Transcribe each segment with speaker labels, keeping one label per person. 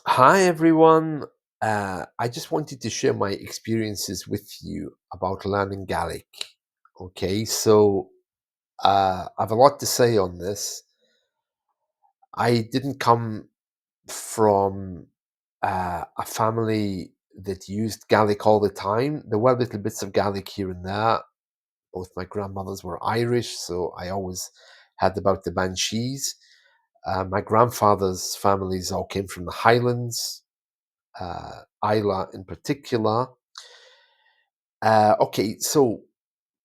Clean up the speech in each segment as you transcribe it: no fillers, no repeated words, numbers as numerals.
Speaker 1: Hi, everyone. I just wanted to share my experiences with you about learning Gaelic. Okay, so I have a lot to say on this. I didn't come from a family that used Gaelic all the time. There were little bits of Gaelic here and there. Both my grandmothers were Irish, so I always had about the banshees. My grandfather's families all came from the Highlands, Isla in particular. Okay, so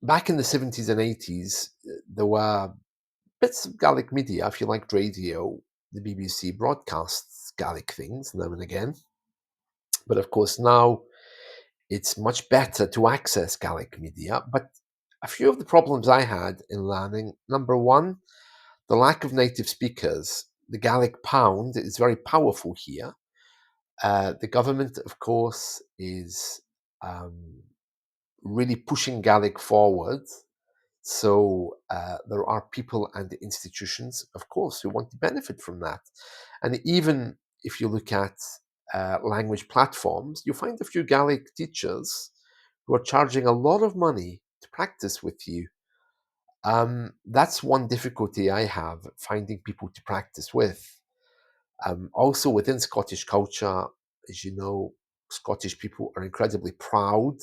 Speaker 1: back in the 70s and 80s, there were bits of Gaelic media. If you liked radio, the BBC broadcasts Gaelic things now and again. But of course, now it's much better to access Gaelic media. But a few of the problems I had in learning, number one, the lack of native speakers. The Gaelic pound is very powerful here. The government, of course, is um, really pushing Gaelic forward. So there are people and institutions, of course, who want to benefit from that. And even if you look at language platforms, you find a few Gaelic teachers who are charging a lot of money to practice with you. That's one difficulty I have, finding people to practice with. Also, within Scottish culture, as you know, Scottish people are incredibly proud.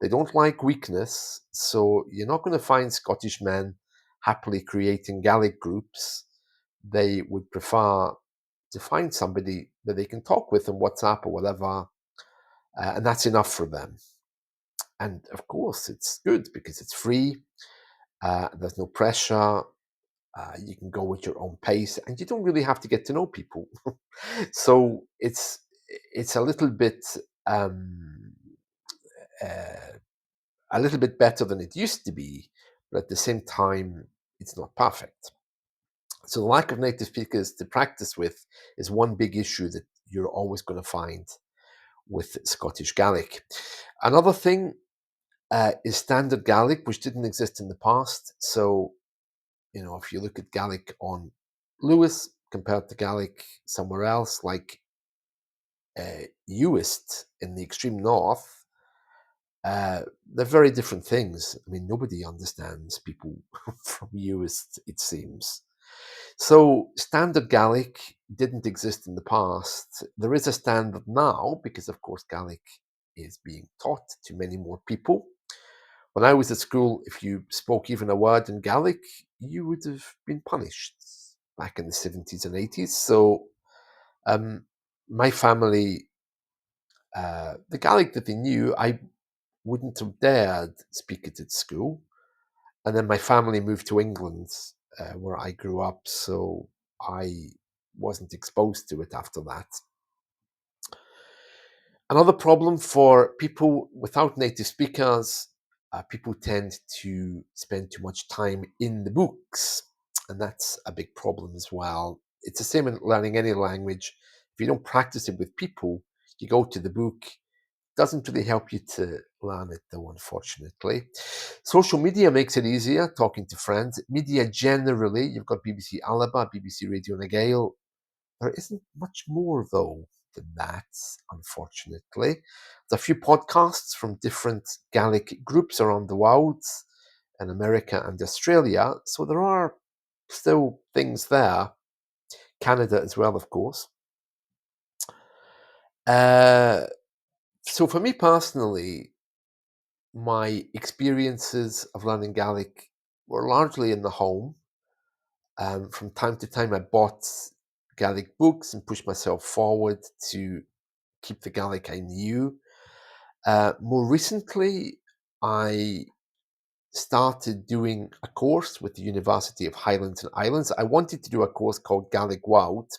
Speaker 1: They don't like weakness, so you're not going to find Scottish men happily creating Gaelic groups. They would prefer to find somebody that they can talk with on WhatsApp or whatever, and that's enough for them. And of course, it's good because it's free. There's no pressure. You can go with your own pace, and you don't really have to get to know people. So it's um, uh, a little bit better than it used to be, but at the same time, it's not perfect. So the lack of native speakers to practice with is one big issue that you're always going to find with Scottish Gaelic. Another thing is standard Gaelic, which didn't exist in the past. So if you look at Gaelic on Lewis compared to Gaelic somewhere else, like Uist in the extreme north, they're very different things. I mean, nobody understands people from Uist, it seems. So, standard Gaelic didn't exist in the past. There is a standard now because, of course, Gaelic is being taught to many more people. When I was at school, if you spoke even a word in Gaelic, you would have been punished back in the 70s and 80s. So, um, my family, the Gaelic that they knew, I wouldn't have dared speak it at school. And then my family moved to England, where I grew up, so I wasn't exposed to it after that. Another problem for people without native speakers, people tend to spend too much time in the books, and that's a big problem as well. It's the same in learning any language. If you don't practice it with people, you go to the book. Doesn't really help you to learn it, though, unfortunately. Social media makes it easier talking to friends. Media generally, you've got BBC Alaba, BBC Radio na Gael. There isn't much more, though, than that, unfortunately. There's a few podcasts from different Gaelic groups around the world, in America and Australia. So there are still things there. Canada as well, of course. Uh, so for me personally, my experiences of learning Gaelic were largely in the home. From time to time, I bought Gaelic books and pushed myself forward to keep the Gaelic I knew. More recently, I started doing a course with the University of Highlands and Islands. I wanted to do a course called Gaelic Wild.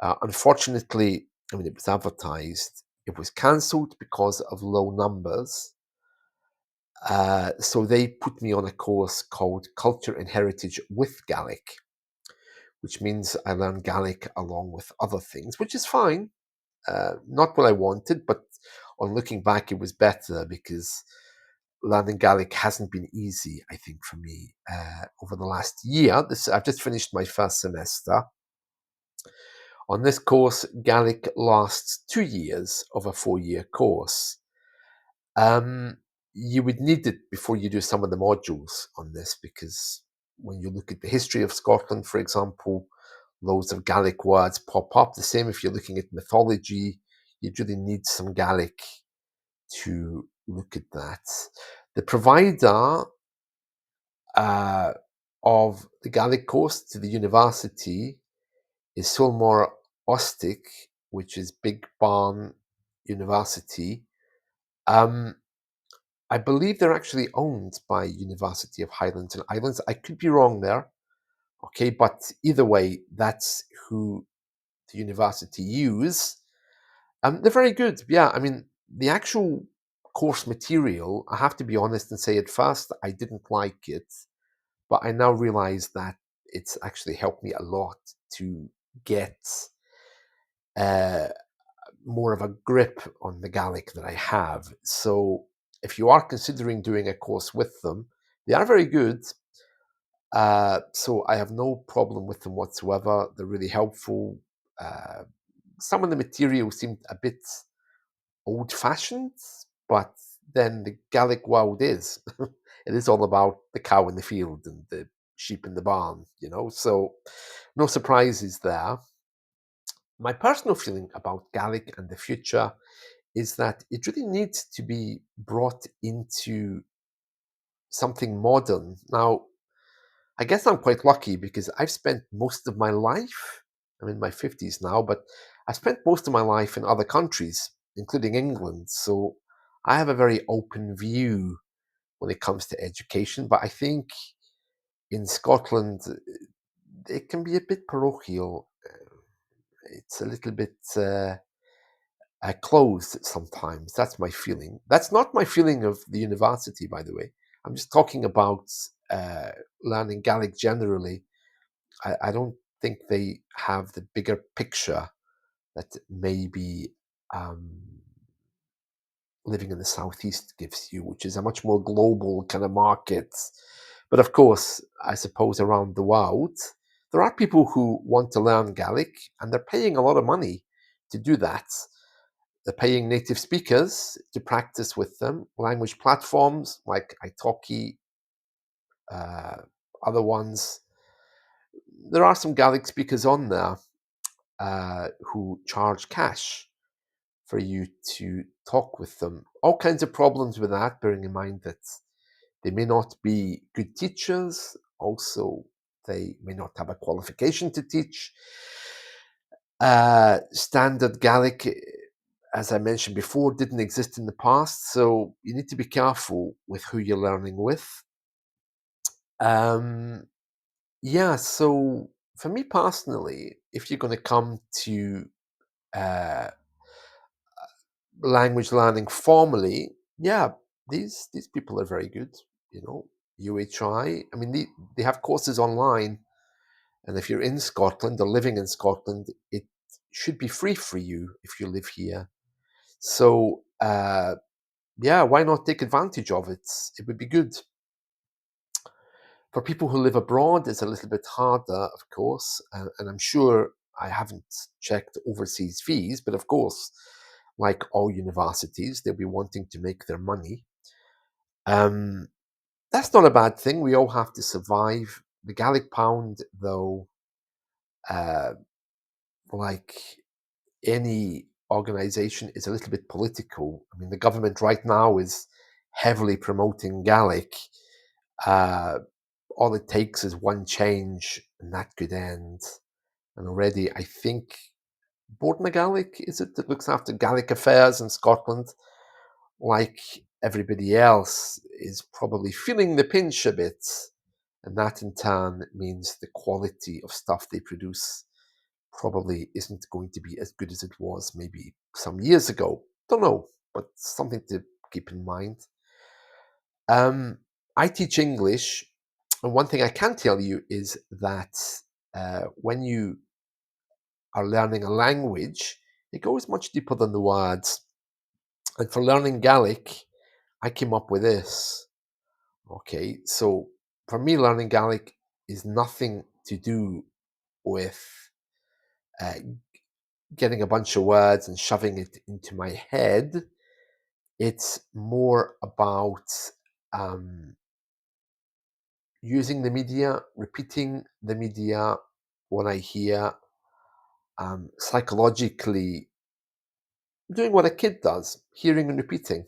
Speaker 1: Unfortunately, I mean, it was advertised. It was cancelled because of low numbers. So they put me on a course called Culture and Heritage with Gaelic, which means I learn Gaelic along with other things, which is fine. Not what I wanted, but on looking back, it was better because learning Gaelic hasn't been easy, I think, for me over the last year. I've just finished my first semester. On this course, Gaelic lasts 2 years of a 4-year course. Um, you would need it before you do some of the modules on this because when you look at the history of Scotland, for example, loads of Gaelic words pop up. The same if you're looking at mythology, you'd really need some Gaelic to look at that. The provider uh, of the Gaelic course to the university is Sulmore Ostic, which is Big Barn University. Um, I believe they're actually owned by University of Highlands and Islands. I could be wrong there. Okay, but either way, that's who the university use. They're very good. Yeah, I mean, the actual course material, I have to be honest and say at first I didn't like it, but I now realize that it's actually helped me a lot to get uh, more of a grip on the Gaelic that I have. So if you are considering doing a course with them, they are very good. So I have no problem with them whatsoever. They're really helpful. Uh, some of the material seemed a bit old-fashioned, but then the Gaelic world is. It is all about the cow in the field and the sheep in the barn, so no surprises there. My personal feeling about Gaelic and the future is that it really needs to be brought into something modern. Now, I guess I'm quite lucky because I've spent most of my life, I'm in my 50s now, but I've spent most of my life in other countries, including England. So I have a very open view when it comes to education. But I think in Scotland, it can be a bit parochial. It's a little bit closed sometimes. That's my feeling. That's not my feeling of the university, by the way. I'm just talking about learning Gaelic generally. I don't think they have the bigger picture that maybe um, living in the southeast gives you, which is a much more global kind of market. But of course, I suppose around the world, there are people who want to learn Gaelic and they're paying a lot of money to do that. They're paying native speakers to practice with them, language platforms like Italki, uh, other ones. There are some Gaelic speakers on there who charge cash for you to talk with them. All kinds of problems with that, bearing in mind that they may not be good teachers. Also, they may not have a qualification to teach. Standard Gaelic, as I mentioned before, didn't exist in the past, so you need to be careful with who you're learning with. Um, yeah, so for me personally, if you're going to come to uh, language learning formally, yeah, these people are very good. You know, UHI. I mean, they have courses online, and if you're in Scotland or living in Scotland, it should be free for you if you live here. So, yeah, why not take advantage of it? It would be good. For people who live abroad, it's a little bit harder, of course, and I'm sure I haven't checked overseas fees, but of course, like all universities, they'll be wanting to make their money. Um, that's not a bad thing. We all have to survive. The Gaelic pound, though, uh, like any organization, is a little bit political. I mean, the government right now is heavily promoting Gaelic. Uh, all it takes is one change, and that could end. And already, I think Bord Gaelic is it that looks after Gaelic affairs in Scotland, like everybody else, is probably feeling the pinch a bit. And that in turn means the quality of stuff they produce probably isn't going to be as good as it was maybe some years ago. Don't know, but something to keep in mind. Um, I teach English, and one thing I can tell you is that when you are learning a language, it goes much deeper than the words. And for learning Gaelic, I came up with this. Okay, so for me, learning Gaelic is nothing to do with getting a bunch of words and shoving it into my head. It's more about um, using the media, repeating the media, what I hear, psychologically doing what a kid does, hearing and repeating.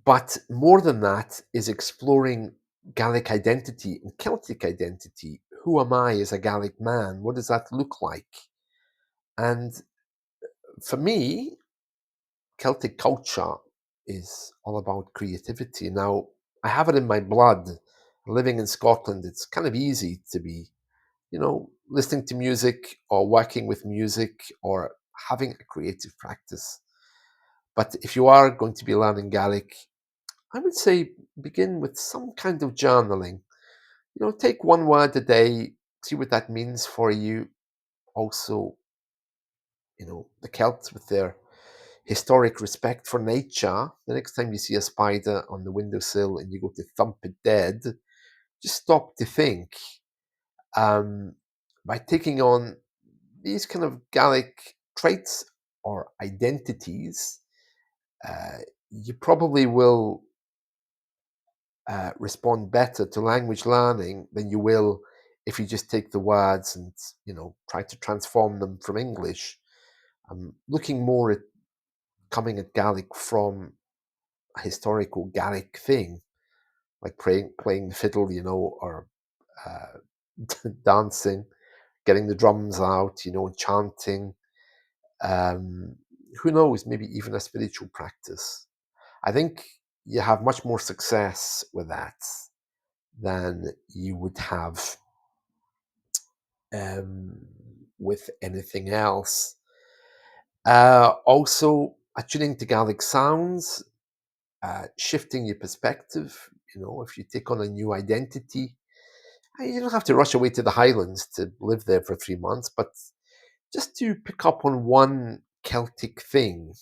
Speaker 1: But more than that is exploring Gaelic identity and Celtic identity. Who am I as a Gaelic man? What does that look like? And for me, Celtic culture is all about creativity. Now, I have it in my blood. Living in Scotland, it's kind of easy to be, listening to music or working with music or having a creative practice. But if you are going to be learning Gaelic, I would say begin with some kind of journaling. Take one word a day, see what that means for you. Also, the Celts with their historic respect for nature. The next time you see a spider on the windowsill and you go to thump it dead, just stop to think. Um, by taking on these kind of Gaelic traits or identities, uh, you probably will respond better to language learning than you will if you just take the words and try to transform them from English. I'm looking more at coming at Gaelic from a historical Gaelic thing, like playing the fiddle, or uh, dancing, getting the drums out, and chanting. Um, who knows? Maybe even a spiritual practice. I think you have much more success with that than you would have um, with anything else. Also, attuning to Gaelic sounds, shifting your perspective. If you take on a new identity, you don't have to rush away to the Highlands to live there for 3 months, but just to pick up on one Celtic thing.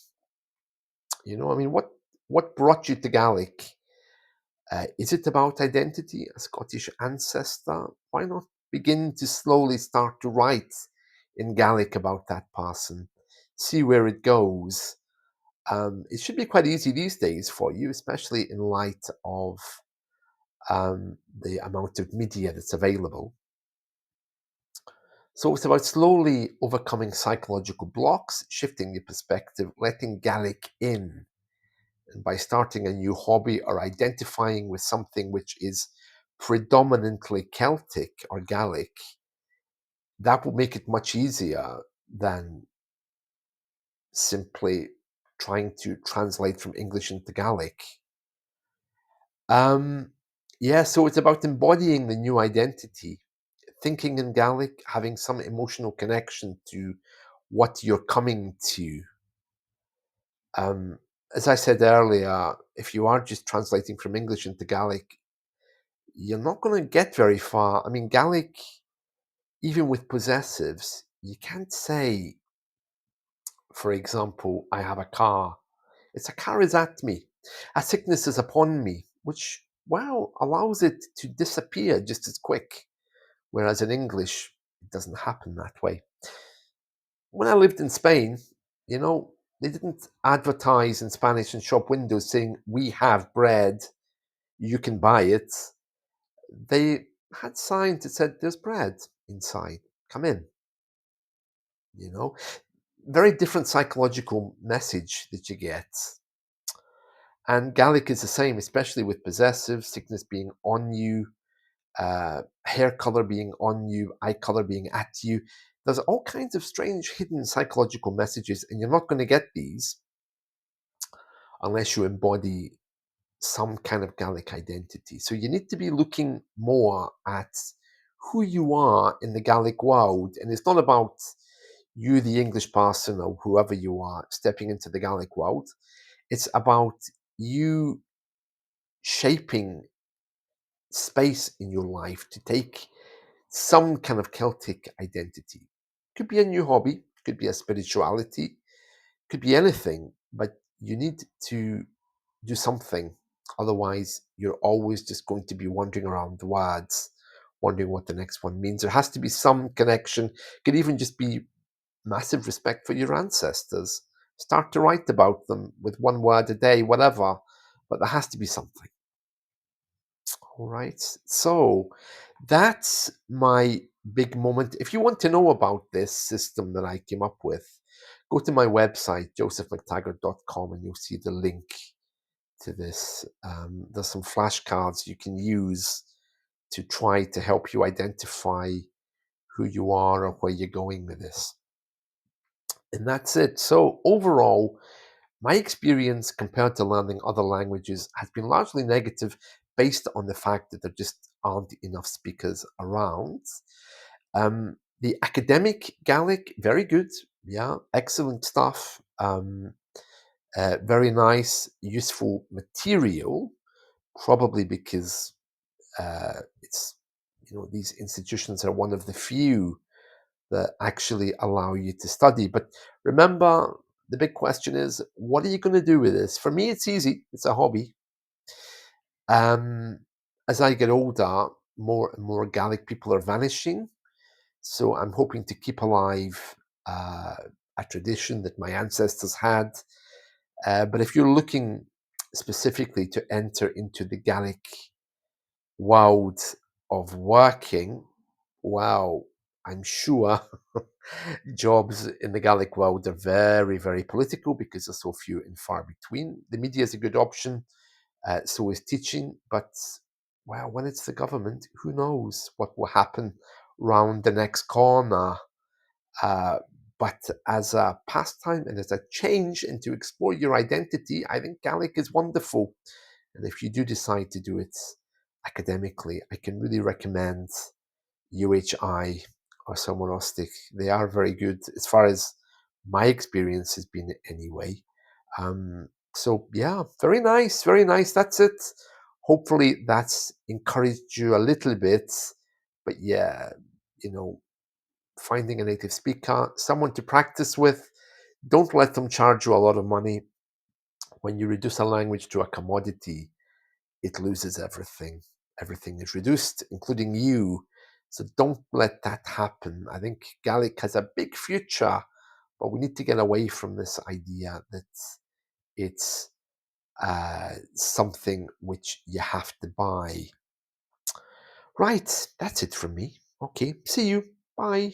Speaker 1: I mean, what brought you to Gaelic? Is it about identity, a Scottish ancestor? Why not begin to slowly start to write in Gaelic about that person? See where it goes. It should be quite easy these days for you, especially in light of the amount of media that's available. So it's about slowly overcoming psychological blocks, shifting your perspective, letting Gaelic in. And by starting a new hobby or identifying with something which is predominantly Celtic or Gaelic, that will make it much easier than simply trying to translate from English into Gaelic. Um, yeah, so it's about embodying the new identity, thinking in Gaelic, having some emotional connection to what you're coming to. Um, as I said earlier, if you are just translating from English into Gaelic, you're not going to get very far. I mean, Gaelic, even with possessives, you can't say, for example, I have a car. It's a car is at me. A sickness is upon me, which, wow, allows it to disappear just as quick. Whereas in English, it doesn't happen that way. When I lived in Spain, they didn't advertise in Spanish in shop windows saying, we have bread, you can buy it. They had signs that said, there's bread inside, come in, you know. Very different psychological message that you get. And Gaelic is the same, especially with possessive, sickness being on you, hair color being on you, eye color being at you. There's all kinds of strange hidden psychological messages, and you're not going to get these unless you embody some kind of Gaelic identity. So you need to be looking more at who you are in the Gaelic world. And it's not about you, the English person, or whoever you are, stepping into the Gaelic world. It's about you shaping space in your life to take some kind of Celtic identity. Could be a new hobby, could be a spirituality, could be anything, but you need to do something. Otherwise, you're always just going to be wandering around the words wondering what the next one means. There has to be some connection. It could even just be massive respect for your ancestors. Start to write about them with one word a day, whatever, but there has to be something. All right. So that's my big moment. If you want to know about this system that I came up with, go to my website, josephmctaggart.com, and you'll see the link to this. There's some flashcards you can use to try to help you identify who you are or where you're going with this. And that's it. So overall, my experience compared to learning other languages has been largely negative based on the fact that there just aren't enough speakers around. The academic Gaelic, very good. Yeah, excellent stuff. Very nice, useful material, probably because it's, these institutions are one of the few that actually allow you to study. But remember, the big question is, what are you going to do with this? For me, it's easy. It's a hobby. Um, as I get older, more and more Gaelic people are vanishing. So I'm hoping to keep alive uh, a tradition that my ancestors had. But if you're looking specifically to enter into the Gaelic world of working, wow, I'm sure jobs in the Gaelic world are very, very political because there's so few and far between. The media is a good option, so is teaching, but well, when it's the government, who knows what will happen round the next corner. Uh, but as a pastime and as a change and to explore your identity, I think Gaelic is wonderful. And if you do decide to do it academically, I can really recommend UHI or Somonostic. They are very good as far as my experience has been anyway. So yeah, very nice, very nice. That's it. Hopefully that's encouraged you a little bit. But yeah, you know, finding a native speaker, someone to practice with, don't let them charge you a lot of money. When you reduce a language to a commodity, it loses everything. Everything is reduced, including you. So don't let that happen. I think Gaelic has a big future, but we need to get away from this idea that it's something which you have to buy. Right, that's it from me. Okay, see you. Bye.